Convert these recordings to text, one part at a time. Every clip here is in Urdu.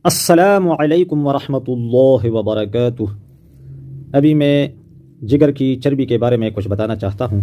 السلام علیکم ورحمۃ اللہ وبرکاتہ۔ ابھی میں جگر کی چربی کے بارے میں کچھ بتانا چاہتا ہوں۔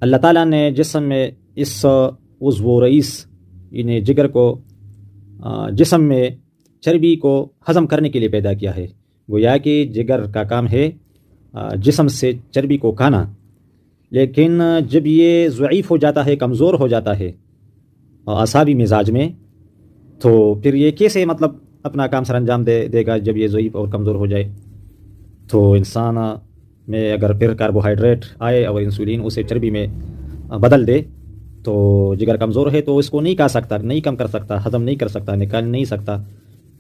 اللہ تعالیٰ نے جسم میں اس عضو رئیس یعنی جگر کو جسم میں چربی کو ہضم کرنے کے لیے پیدا کیا ہے۔ گویا کہ جگر کا کام ہے جسم سے چربی کو کھانا، لیکن جب یہ ضعیف ہو جاتا ہے، کمزور ہو جاتا ہے اعصابی مزاج میں، تو پھر یہ کیسے اپنا کام سر انجام دے گا جب یہ ضعیف اور کمزور ہو جائے؟ تو انسان میں اگر پھر کاربوہائیڈریٹ آئے اور انسولین اسے چربی میں بدل دے تو جگر کمزور ہے تو اس کو نہیں کھا سکتا، نہیں کم کر سکتا، ہضم نہیں کر سکتا، نکال نہیں سکتا،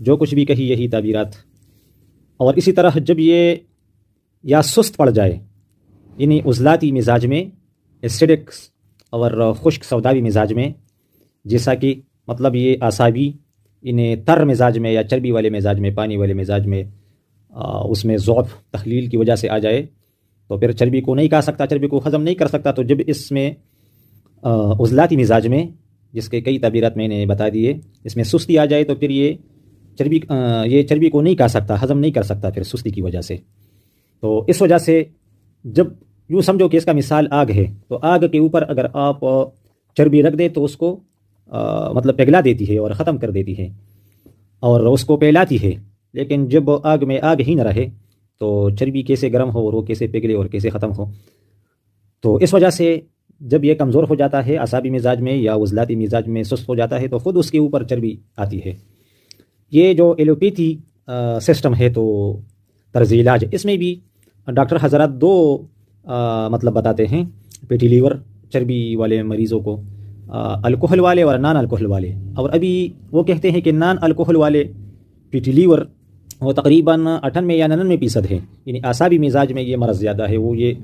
جو کچھ بھی کہی یہی تعبیرات۔ اور اسی طرح جب یہ یا سست پڑ جائے، یعنی عضلاتی مزاج میں، ایسیڈک اور خشک سوداوی مزاج میں، جیسا کہ یہ اعصابی انہیں تر مزاج میں یا چربی والے مزاج میں، پانی والے مزاج میں اس میں ضعف تخلیل کی وجہ سے آ جائے تو پھر چربی کو نہیں کھا سکتا، چربی کو ہضم نہیں کر سکتا۔ تو جب اس میں عضلاتی مزاج میں، جس کے کئی تعبیرات میں نے بتا دیے، اس میں سستی آ جائے تو پھر یہ چربی کو نہیں کھا سکتا، ہضم نہیں کر سکتا پھر سستی کی وجہ سے۔ تو اس وجہ سے جب یوں سمجھو کہ اس کا مثال آگ ہے، تو آگ کے اوپر اگر آپ چربی رکھ دے تو اس کو پگھلا دیتی ہے اور ختم کر دیتی ہے اور اس کو پھیلاتی ہے، لیکن جب آگ میں آگ ہی نہ رہے تو چربی کیسے گرم ہو اور وہ کیسے پگھلے اور کیسے ختم ہو؟ تو اس وجہ سے جب یہ کمزور ہو جاتا ہے اعصابی مزاج میں یا عضلاتی مزاج میں، سست ہو جاتا ہے، تو خود اس کے اوپر چربی آتی ہے۔ یہ جو ایلوپیتھی سسٹم ہے تو طرز علاج، اس میں بھی ڈاکٹر حضرات دو بتاتے ہیں پیٹی لیور چربی والے مریضوں کو، الکحل والے اور نان الکحل والے۔ اور ابھی وہ کہتے ہیں کہ نان الکحل والے پیٹی لیور وہ تقریباً 98 یا 99% ہے، یعنی اعصابی مزاج میں یہ مرض زیادہ ہے، وہ یہ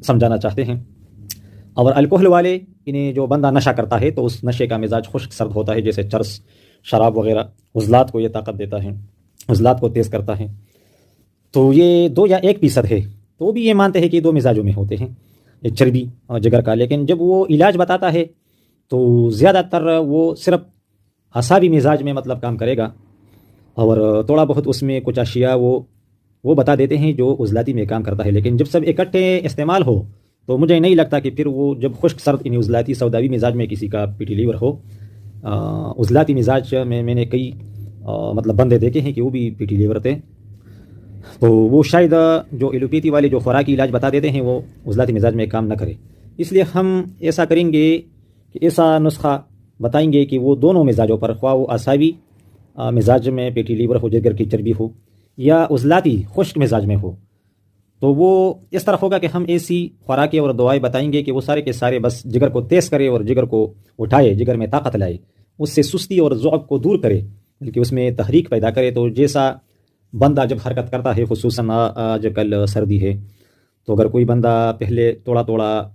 سمجھانا چاہتے ہیں۔ اور الکحل والے یعنی جو بندہ نشہ کرتا ہے تو اس نشے کا مزاج خشک سرد ہوتا ہے، جیسے چرس، شراب وغیرہ، عضلات کو یہ طاقت دیتا ہے، عضلات کو تیز کرتا ہے۔ تو یہ 2 یا 1% ہے، تو بھی یہ مانتے ہیں کہ 2 مزاجوں میں ہوتے ہیں چربی اور جگر کا۔ لیکن جب وہ علاج بتاتا ہے تو زیادہ تر وہ صرف اعصابی مزاج میں کام کرے گا، اور تھوڑا بہت اس میں کچھ اشیاء وہ بتا دیتے ہیں جو عضلاتی میں کام کرتا ہے۔ لیکن جب سب اکٹھے استعمال ہو تو مجھے نہیں لگتا کہ پھر وہ جب خشک سرد یعنی عضلاتی سوداوی مزاج میں کسی کا پیٹی لیور ہو، عضلاتی مزاج میں نے کئی بندے دیکھے ہیں کہ وہ بھی پیٹی لیور تھے، تو وہ شاید جو ایلوپیتھی والے جو خوراکی علاج بتا دیتے ہیں وہ عضلاتی مزاج میں کام نہ کرے۔ اس لیے ہم ایسا کریں گے کہ ایسا نسخہ بتائیں گے کہ وہ دونوں مزاجوں پر، خواہ وہ اعصابی مزاج میں پیٹی لیور ہو، جگر کی چربی ہو، یا عضلاتی خشک مزاج میں ہو، تو وہ اس طرح ہوگا کہ ہم ایسی خوراکیں اور دوائیں بتائیں گے کہ وہ سارے کے سارے بس جگر کو تیز کرے اور جگر کو اٹھائے، جگر میں طاقت لائے، اس سے سستی اور ضعف کو دور کرے، بلکہ اس میں تحریک پیدا کرے۔ تو جیسا بندہ جب حرکت کرتا ہے، خصوصاً آج کل سردی ہے، تو اگر کوئی بندہ پہلے تھوڑا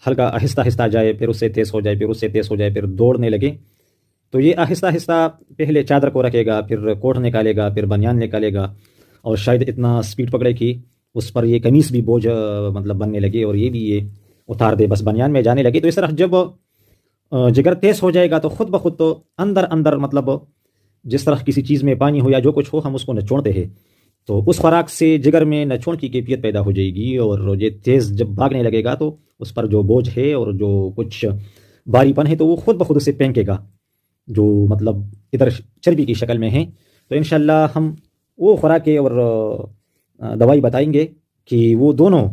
ہلکا آہستہ آہستہ جائے، پھر اس سے تیز ہو جائے، پھر اس سے تیز ہو جائے، پھر دوڑنے لگے، تو یہ آہستہ آہستہ پہلے چادر کو رکھے گا، پھر کوٹ نکالے گا، پھر بنیان نکالے گا، اور شاید اتنا سپیڈ پکڑے کہ اس پر یہ قمیص بھی بوجھ بننے لگے اور یہ بھی یہ اتار دے، بس بنیان میں جانے لگے۔ تو اس طرح جب جگر تیز ہو جائے گا تو خود بخود تو اندر جس طرح کسی چیز میں پانی ہو یا جو کچھ ہو، ہم اس کو نچوڑتے ہیں، تو اس خوراک سے جگر میں نچوڑ کی کیفیت پیدا ہو جائے گی، اور یہ تیز جب بھاگنے لگے گا تو اس پر جو بوجھ ہے اور جو کچھ باری پن ہے تو وہ خود بخود اسے پھینکے گا، جو ادھر چربی کی شکل میں ہے۔ تو انشاءاللہ ہم وہ خوراکیں اور دوائی بتائیں گے کہ وہ دونوں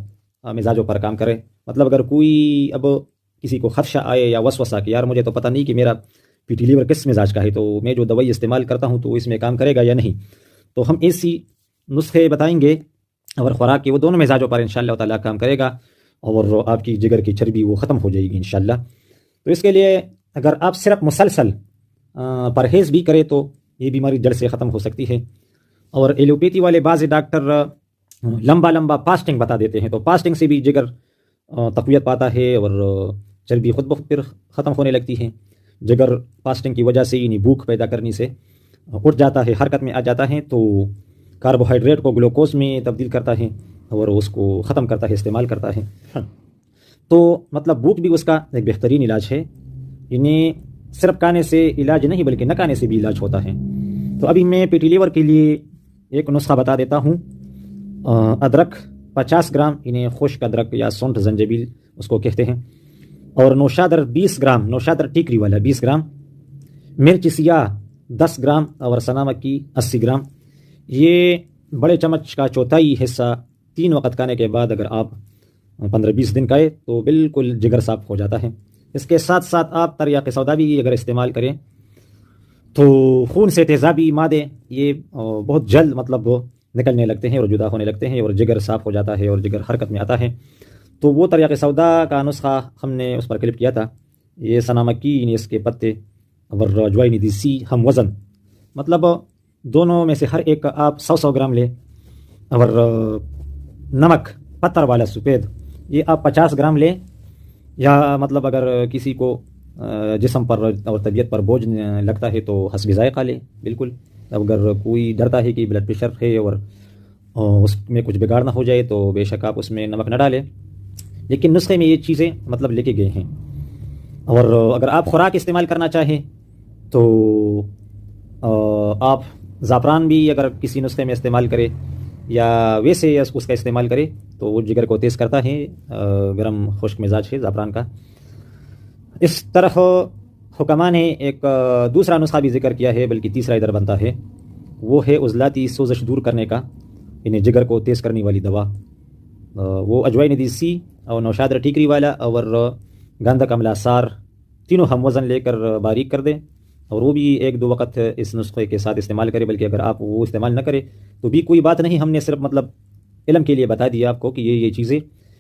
مزاجوں پر کام کرے۔ اگر کوئی اب کسی کو خدشہ آئے یا وسوسہ کہ یار مجھے تو پتہ نہیں کہ میرا پیٹی لیور کس مزاج کا ہے، تو میں جو دوائی استعمال کرتا ہوں تو اس میں کام کرے گا یا نہیں، تو ہم ایسی نسخے بتائیں گے اور خوراک کے وہ دونوں مزاجوں پر انشاءاللہ تعالیٰ کام کرے گا، اور آپ کی جگر کی چربی وہ ختم ہو جائے گی انشاءاللہ۔ تو اس کے لیے اگر آپ صرف مسلسل پرہیز بھی کریں تو یہ بیماری جڑ سے ختم ہو سکتی ہے۔ اور ایلوپیتھی والے بعض ڈاکٹر لمبا فاسٹنگ بتا دیتے ہیں، تو فاسٹنگ سے بھی جگر تقویت پاتا ہے اور چربی خود بخود پھر ختم ہونے لگتی ہے۔ جگر فاسٹنگ کی وجہ سے یعنی بھوک پیدا کرنے سے اٹھ جاتا ہے، حرکت میں آ جاتا ہے، تو کاربوہائیڈریٹ کو گلوکوز میں تبدیل کرتا ہے اور اس کو ختم کرتا ہے، استعمال کرتا ہے۔ تو بھوک بھی اس کا ایک بہترین علاج ہے، یعنی صرف کھانے سے علاج نہیں بلکہ نہ کھانے سے بھی علاج ہوتا ہے۔ تو ابھی میں پیٹی لیور کے لیے ایک نسخہ بتا دیتا ہوں۔ ادرک 50 گرام، انہیں خشک ادرک یا سونٹھ زنجبیل اس کو کہتے ہیں، اور نوشادر 20 گرام، نوشادر ٹیکری والا 20 گرام، مرچ سیاہ 10 گرام، اور سنا مکی 80 گرام۔ یہ بڑے چمچ کا چوتھائی حصہ 3 وقت کھانے کے بعد اگر آپ 15-20 دن کھائے تو بالکل جگر صاف ہو جاتا ہے۔ اس کے ساتھ ساتھ آپ تریاق سودا بھی اگر استعمال کریں تو خون سے تیزابی مادے یہ بہت جلد مطلب نکلنے لگتے ہیں اور جدا ہونے لگتے ہیں، اور جگر صاف ہو جاتا ہے اور جگر حرکت میں آتا ہے۔ تو وہ تریاق سودا کا نسخہ ہم نے اس پر کلپ کیا تھا۔ یہ سنا مکی، یعنی اس کے پتے، اور اجوائن دیسی ہم وزن، مطلب دونوں میں سے ہر ایک کا آپ 100 گرام لیں، اور نمک پتھر والا سفید یہ آپ 50 گرام لیں، یا مطلب اگر کسی کو جسم پر اور طبیعت پر بوجھ لگتا ہے تو حسب ذائقہ لے بالکل۔ اگر کوئی ڈرتا ہے کہ بلڈ پریشر ہے اور اس میں کچھ بگاڑ نہ ہو جائے تو بے شک آپ اس میں نمک نہ ڈالیں، لیکن نسخے میں یہ چیزیں مطلب لے کے گئے ہیں۔ اور اگر آپ خوراک استعمال کرنا چاہیں تو آپ زعفران بھی اگر کسی نسخے میں استعمال کرے یا ویسے اس کا استعمال کرے تو وہ جگر کو تیز کرتا ہے، گرم خشک مزاج ہے زعفران کا۔ اس طرح حکماء نے ایک دوسرا نسخہ بھی ذکر کیا ہے، بلکہ تیسرا ادھر بنتا ہے، وہ ہے عضلاتی سوزش دور کرنے کا، انہیں جگر کو تیز کرنے والی دوا۔ وہ اجوائن دیسی اور نوشادر ٹیکری والا اور گندک املا سار تینوں ہم وزن لے کر باریک کر دیں، اور وہ بھی 1-2 وقت اس نسخے کے ساتھ استعمال کرے۔ بلکہ اگر آپ وہ استعمال نہ کرے تو بھی کوئی بات نہیں، ہم نے صرف مطلب علم کے لیے بتا دیا آپ کو کہ یہ چیزیں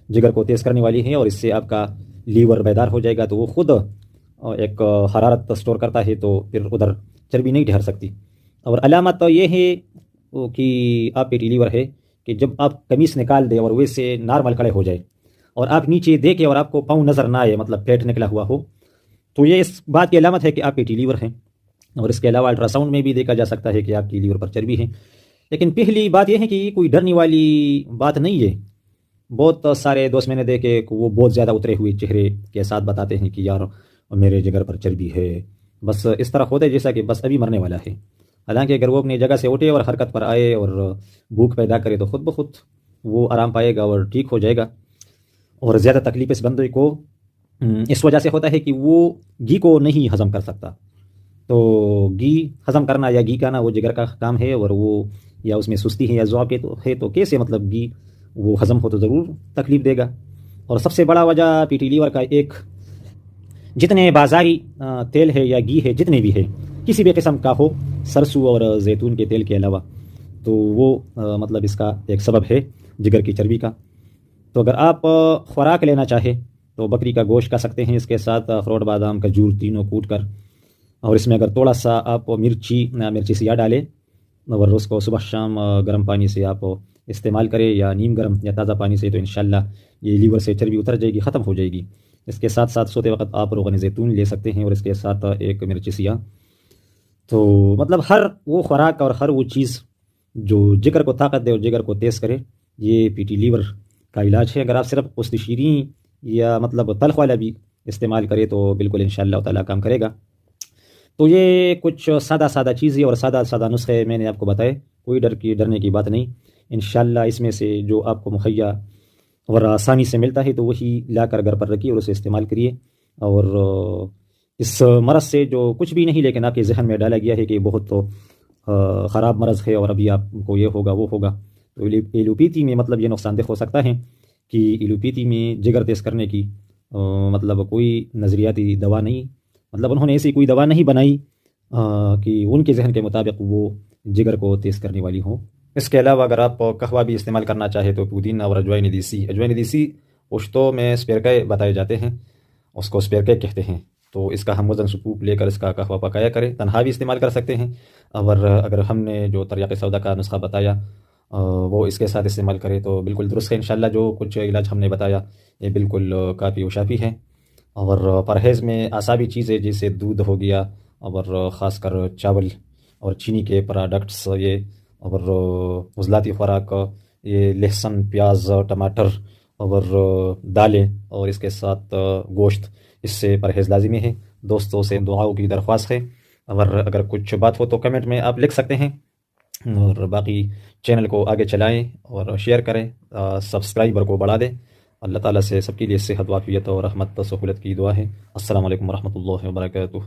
جگر کو تیز کرنے والی ہیں، اور اس سے آپ کا لیور بیدار ہو جائے گا، تو وہ خود ایک حرارت سٹور کرتا ہے، تو پھر ادھر چربی نہیں ٹھہر سکتی۔ اور علامت تو یہ ہے کہ آپ پیٹی لیور ہے کہ جب آپ قمیص نکال دیں اور ویسے نارمل کھڑے ہو جائے اور آپ نیچے دیکھیں اور آپ کو پاؤں نظر نہ آئے، مطلب پیٹ نکلا ہوا ہو، تو یہ اس بات کی علامت ہے کہ آپ پیٹی لیور ہیں۔ اور اس کے علاوہ الٹرا ساؤنڈ میں بھی دیکھا جا سکتا ہے کہ آپ کی لیور پر چربی ہے۔ لیکن پہلی بات یہ ہے کہ یہ کوئی ڈرنے والی بات نہیں ہے۔ بہت سارے دوست میں نے دیکھے کہ وہ بہت زیادہ اترے ہوئے چہرے کے ساتھ بتاتے ہیں کہ یار میرے جگر پر چربی ہے، بس اس طرح ہوتا ہے جیسا کہ بس ابھی مرنے والا ہے۔ حالانکہ اگر وہ اپنی جگہ سے اٹھے اور حرکت پر آئے اور بھوک پیدا کرے تو خود بخود وہ آرام پائے گا اور ٹھیک ہو جائے گا۔ اور زیادہ تکلیف اس بندے کو اس وجہ سے ہوتا ہے کہ وہ گھی کو نہیں ہضم کر سکتا۔ تو گھی ہضم کرنا یا گھی کھانا وہ جگر کا کام ہے، اور وہ یا اس میں سستی ہے یا ذوق ہے تو کیسے مطلب گھی وہ ہضم ہو تو ضرور تکلیف دے گا۔ اور سب سے بڑا وجہ پیٹی لیور کا ایک، جتنے بازاری تیل ہے یا گھی ہے جتنے بھی ہے کسی بھی قسم کا ہو، سرسوں اور زیتون کے تیل کے علاوہ، تو وہ مطلب اس کا ایک سبب ہے جگر کی چربی کا۔ تو اگر آپ خوراک لینا چاہے تو بکری کا گوشت کھا سکتے ہیں، اس کے ساتھ اخروٹ بادام کھجور تینوں کوٹ کر، اور اس میں اگر تھوڑا سا آپ مرچی سیاہ ڈالیں اور اس کو صبح شام گرم پانی سے آپ استعمال کریں یا نیم گرم یا تازہ پانی سے، تو انشاءاللہ یہ لیور سے چربی اتر جائے گی، ختم ہو جائے گی۔ اس کے ساتھ ساتھ سوتے وقت آپ روغن زیتون لے سکتے ہیں، اور اس کے ساتھ ایک مرچی سیاہ۔ تو مطلب ہر وہ خوراک اور ہر وہ چیز جو جگر کو طاقت دے اور جگر کو تیز کرے، یہ پیٹی لیور کا علاج ہے۔ اگر آپ صرف پوست شیرین یا مطلب تلخ والا بھی استعمال کرے تو بالکل انشاءاللہ تعالیٰ کام کرے گا۔ تو یہ کچھ سادہ چیزیں اور سادہ نسخے میں نے آپ کو بتائے، کوئی ڈرنے کی بات نہیں۔ انشاءاللہ اس میں سے جو آپ کو مہیا اور آسانی سے ملتا ہے تو وہی لا کر گھر پر رکھیے اور اسے استعمال کریے۔ اور اس مرض سے جو کچھ بھی نہیں، لیکن آپ کے ذہن میں ڈالا گیا ہے کہ بہت خراب مرض ہے اور ابھی آپ کو یہ ہوگا وہ ہوگا، تو ایلوپیتھی میں مطلب یہ نقصان دہ ہو سکتا ہے کہ ایلوپیتھی میں جگر تیز کرنے کی مطلب کوئی نظریاتی دوا نہیں، مطلب انہوں نے ایسی کوئی دوا نہیں بنائی کہ ان کے ذہن کے مطابق وہ جگر کو تیز کرنے والی ہوں۔ اس کے علاوہ اگر آپ قہوہ بھی استعمال کرنا چاہے تو پودینہ اور اجوائن دیسی پشتوں میں سپیرکے بتائے جاتے ہیں، اس کو سپیرکے کہتے ہیں۔ تو اس کا ہم وزن سکوپ لے کر اس کا قہوہ پکایا کریں، تنہا بھی استعمال کر سکتے ہیں، اور اگر ہم نے جو تریاق سودا کا نسخہ بتایا وہ اس کے ساتھ استعمال کرے تو بالکل درست ہے۔ انشاءاللہ جو کچھ علاج ہم نے بتایا یہ بالکل کافی و شافی ہے۔ اور پرہیز میں اعصابی چیزیں جیسے دودھ ہو گیا، اور خاص کر چاول اور چینی کے پروڈکٹس، یہ اور عضلاتی خوراک، یہ لہسن پیاز ٹماٹر اور دالیں اور اس کے ساتھ گوشت، اس سے پرہیز لازمی ہے۔ دوستوں سے دعاؤں کی درخواست ہے، اور اگر کچھ بات ہو تو کمنٹ میں آپ لکھ سکتے ہیں، اور باقی چینل کو آگے چلائیں اور شیئر کریں، سبسکرائبر کو بڑھا دیں۔ اللہ تعالیٰ سے سب کے لیے صحت وافیت اور رحمت و سہولت کی دعا ہے۔ السلام علیکم ورحمۃ اللہ وبرکاتہ۔